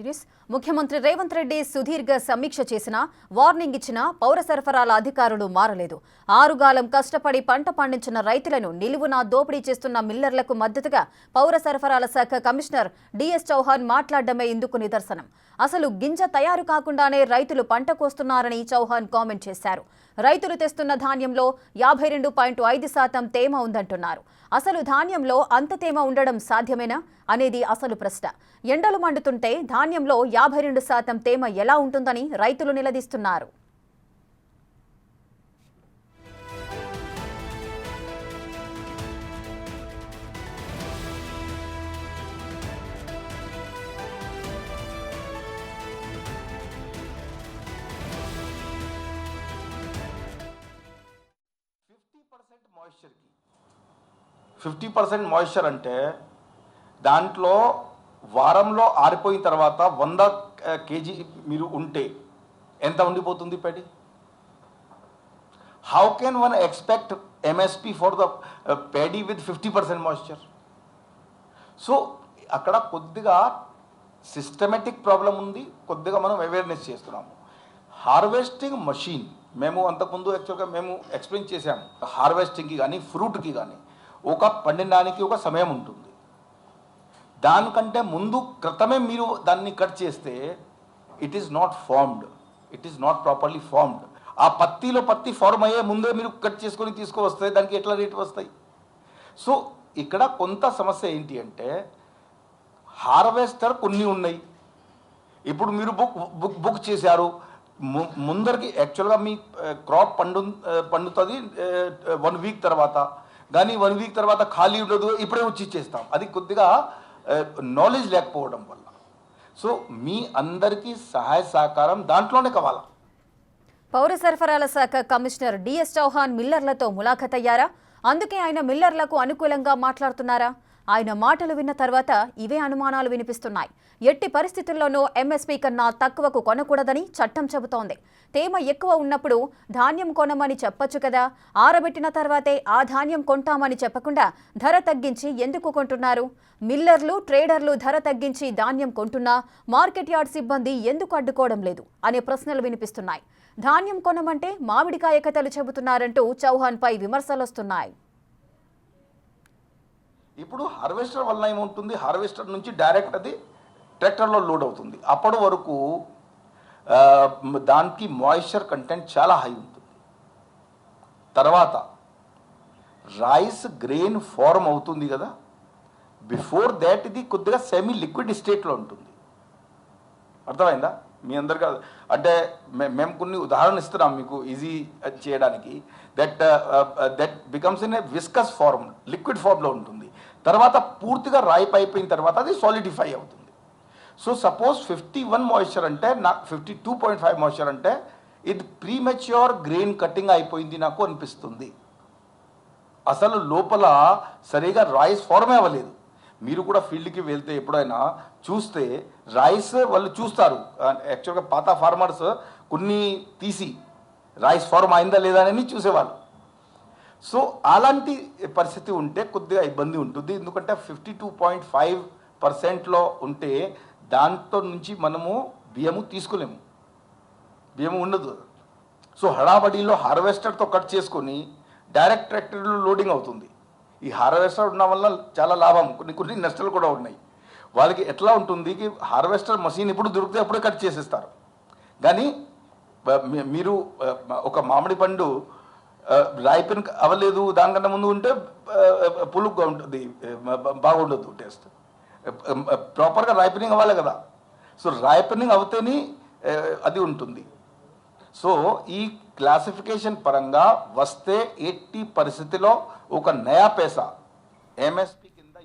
News. ముఖ్యమంత్రి రేవంత్ రెడ్డి సుదీర్ఘ సమీక్ష చేసినా వార్నింగ్ ఇచ్చినా పౌర సరఫరాల అధికారులు మారలేదు. ఆరుగాలం కష్టపడి పంట పండించిన రైతులను నిలువునా దోపిడీ చేస్తున్న మిల్లర్లకు మద్దతుగా పౌర సరఫరాల శాఖ కమిషనర్ డిఎస్ చౌహాన్ మాట్లాడడమే ఇందుకు నిదర్శనం. అసలు గింజ తయారు కాకుండానే రైతులు పంట కోస్తున్నారని చౌహాన్ కామెంట్ చేశారు. రైతులు తెస్తున్న ధాన్యంలో 52.5% తేమ ఉందంటున్నారు. అసలు ధాన్యంలో అంత తేమ ఉండడం సాధ్యమేనా అనేది అసలు ప్రశ్న. ఎండలు మండుతుంటే ధాన్యంలో 52% తేమ ఎలా ఉంటుందని రైతులు నిలదీస్తున్నారు. మాయిశ్చర్కి 50% మాయిశ్చర్ అంటే దాంట్లో వారంలో ఆరిపోయిన తర్వాత 100 kg మీరు ఉంటే ఎంత ఉండిపోతుంది paddy? How can one expect MSP for the paddy with 50% moisture? So అక్కడ కొద్దిగా సిస్టమేటిక్ ప్రాబ్లం ఉంది, కొద్దిగా మనం అవేర్నెస్ చేస్తున్నాము. హార్వెస్టింగ్ మషీన్ మేము అంతకుముందు యాక్చువల్గా మేము ఎక్స్ప్లెయిన్ చేసాము. హార్వెస్టింగ్కి కానీ ఫ్రూట్కి కానీ ఒక పండించడానికి ఒక సమయం ఉంటుంది. దానికంటే ముందు క్రితమే మీరు దాన్ని కట్ చేస్తే it is not formed, it is not properly formed. ఆ పత్తి ఫార్మ్ అయ్యే ముందే మీరు కట్ చేసుకొని తీసుకువస్తే దానికి ఎట్లా రేటు వస్తాయి? సో ఇక్కడ కొంత సమస్య ఏంటి అంటే హార్వెస్టర్ కొన్ని ఉన్నాయి. ఇప్పుడు మీరు బుక్ చేశారు, ముందరికి యాక్చువల్గా మీ క్రాప్ పండుతుంది 1 వీక్ తర్వాత, కానీ 1 వీక్ తర్వాత ఖాళీ ఉండదు, ఇప్పుడే వచ్చి ఇచ్చేస్తాం. అది కొద్దిగా నాలెడ్జ్ లేకపోవడం వల్ల. సో మీ అందరికీ సహాయ సహకారం దాంట్లోనే కావాలా. పౌర సరఫరాల శాఖ కమిషనర్ డిఎస్ చౌహాన్ మిల్లర్లతో ములాఖత్ అయ్యారా? అందుకే ఆయన మిల్లర్లకు అనుకూలంగా మాట్లాడుతున్నారా? ఆయన మాటలు విన్న తర్వాత ఇవే అనుమానాలు వినిపిస్తున్నాయి. ఎట్టి పరిస్థితుల్లోనూ ఎంఎస్పీ కన్నా తక్కువకు కొనకూడదని చట్టం చెబుతోంది. తేమ ఎక్కువ ఉన్నప్పుడు ధాన్యం కొనమని చెప్పొచ్చు కదా, ఆరబెట్టిన తర్వాతే ఆ ధాన్యం కొంటామని చెప్పకుండా ధర తగ్గించి ఎందుకు కొంటున్నారు? మిల్లర్లు, ట్రేడర్లు ధర తగ్గించి ధాన్యం కొంటున్నా మార్కెట్ యార్డ్ సిబ్బంది ఎందుకు అడ్డుకోవడం లేదు అనే ప్రశ్నలు వినిపిస్తున్నాయి. ధాన్యం కొనమంటే మామిడికాయ కథలు చెబుతున్నారంటూ చౌహాన్పై విమర్శలొస్తున్నాయి. ఇప్పుడు హార్వెస్టర్ వల్ల ఏముంటుంది, హార్వెస్టర్ నుంచి డైరెక్ట్ అది ట్రాక్టర్లో లోడ్ అవుతుంది. అప్పటి వరకు దానికి మాయిశ్చర్ కంటెంట్ చాలా హై ఉంటుంది. తర్వాత రైస్ గ్రెయిన్ ఫార్మ్ అవుతుంది కదా, బిఫోర్ దాట్ ఇది కొద్దిగా సెమీ లిక్విడ్ స్టేట్లో ఉంటుంది. అర్థమైందా మీ అందరికీ? అంటే మేము కొన్ని ఉదాహరణ ఇస్తున్నాం మీకు ఈజీ చేయడానికి. That becomes in a viscous form, liquid ఫార్మ్లో ఉంటుంది. తర్వాత పూర్తిగా రాయిప్ అయిపోయిన తర్వాత అది సాలిడిఫై అవుతుంది. సో సపోజ్ 51 మాయిశ్చర్ అంటే నాకు 52.5 మాయిశ్చర్ అంటే ఇది ప్రీమెచ్యూర్ గ్రెయిన్ కటింగ్ అయిపోయింది నాకు అనిపిస్తుంది. అసలు లోపల సరిగా రైస్ ఫార్మే అవ్వలేదు. మీరు కూడా ఫీల్డ్కి వెళ్తే ఎప్పుడైనా చూస్తే రైస్ వాళ్ళు చూస్తారు. యాక్చువల్గా పాత ఫార్మర్స్ కొన్ని తీసి రైస్ ఫార్మ్ అయిందా లేదా అని చూసేవాళ్ళు. సో అలాంటి పరిస్థితి ఉంటే కొద్దిగా ఇబ్బంది ఉంటుంది. ఎందుకంటే 52.5%లో ఉంటే దాంట్లో నుంచి మనము బియ్యము తీసుకోలేము, బియ్యము ఉండదు. సో హడాబడిలో హార్వెస్టర్తో కట్ చేసుకొని డైరెక్ట్ ట్రాక్టర్లో లోడింగ్ అవుతుంది. ఈ హార్వెస్టర్ ఉన్న వల్ల చాలా లాభం, కొన్ని నష్టాలు కూడా ఉన్నాయి. వాళ్ళకి ఎట్లా ఉంటుంది కి హార్వెస్టర్ మషిన్ ఇప్పుడు దొరికితే అప్పుడే కట్ చేసేస్తారు. కానీ మీరు ఒక మామిడి పండు రైపెన్ అవ్వలేదు, దానికన్నా ముందు ఉంటే పులుగ్గా ఉంటుంది, బాగుండదు టేస్ట్. ప్రాపర్గా రైపెనింగ్ అవ్వాలి కదా. సో రైపెనింగ్ అవుతేనే అది ఉంటుంది. సో ఈ క్లాసిఫికేషన్ పరంగా వస్తే 80 పరిస్థితిలో ఒక నయా పైసా ఎంఎస్పి కింద